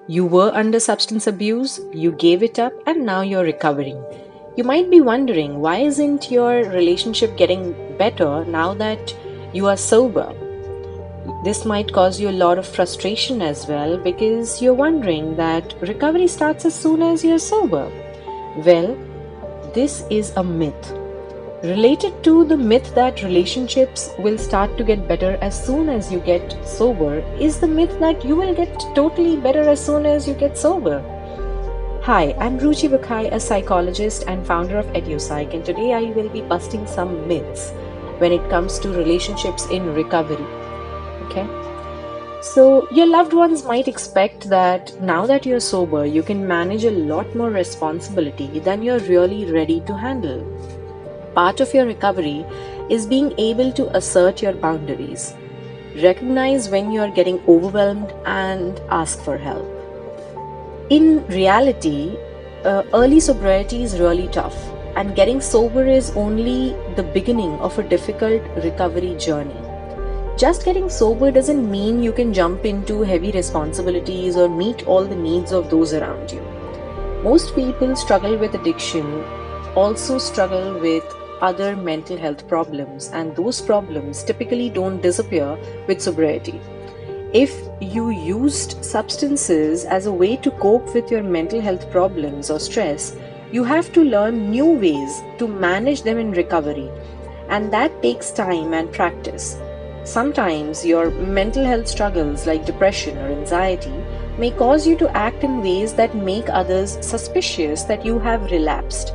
You were under substance abuse, you gave it up, and now you're recovering. You might be wondering, why isn't your relationship getting better now that you are sober? This might cause you a lot of frustration as well, because you're wondering that recovery starts as soon as you're sober. Well, this is a myth. Related to the myth that relationships will start to get better as soon as you get sober is the myth that you will get totally better as soon as you get sober. Hi, I'm Ruchi Bukhai, a psychologist and founder of EduPsych, and today I will be busting some myths when it comes to relationships in recovery. Okay? So, your loved ones might expect that now that you're sober, you can manage a lot more responsibility than you're really ready to handle. Part of your recovery is being able to assert your boundaries, recognize when you're getting overwhelmed, and ask for help. In reality, early sobriety is really tough, and getting sober is only the beginning of a difficult recovery journey. Just getting sober doesn't mean you can jump into heavy responsibilities or meet all the needs of those around you. Most people struggle with addiction, also struggle with other mental health problems, and those problems typically don't disappear with sobriety. If you used substances as a way to cope with your mental health problems or stress, you have to learn new ways to manage them in recovery, and that takes time and practice. Sometimes your mental health struggles like depression or anxiety may cause you to act in ways that make others suspicious that you have relapsed.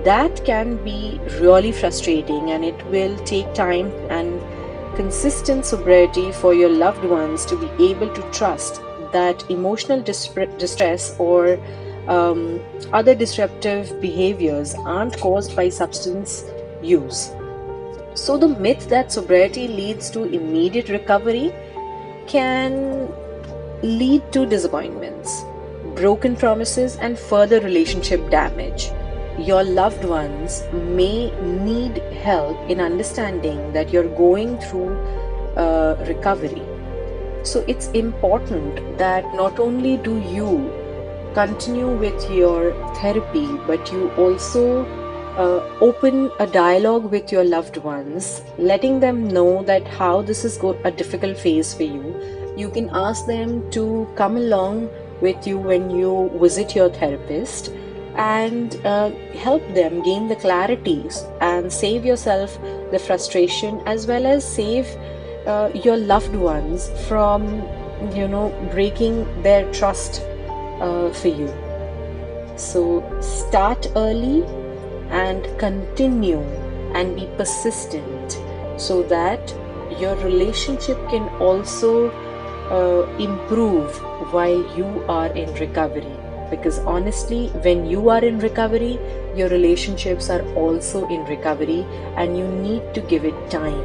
That can be really frustrating, and it will take time and consistent sobriety for your loved ones to be able to trust that emotional distress or other disruptive behaviors aren't caused by substance use. So, the myth that sobriety leads to immediate recovery can lead to disappointments, broken promises, and further relationship damage. Your loved ones may need help in understanding that you're going through recovery. So it's important that not only do you continue with your therapy, but you also open a dialogue with your loved ones, letting them know that how this is a difficult phase for you. You can ask them to come along with you when you visit your therapist, and help them gain the clarity and save yourself the frustration, as well as save your loved ones from breaking their trust for you. So start early and continue and be persistent, so that your relationship can also improve while you are in recovery. Because honestly, when you are in recovery, your relationships are also in recovery, and you need to give it time.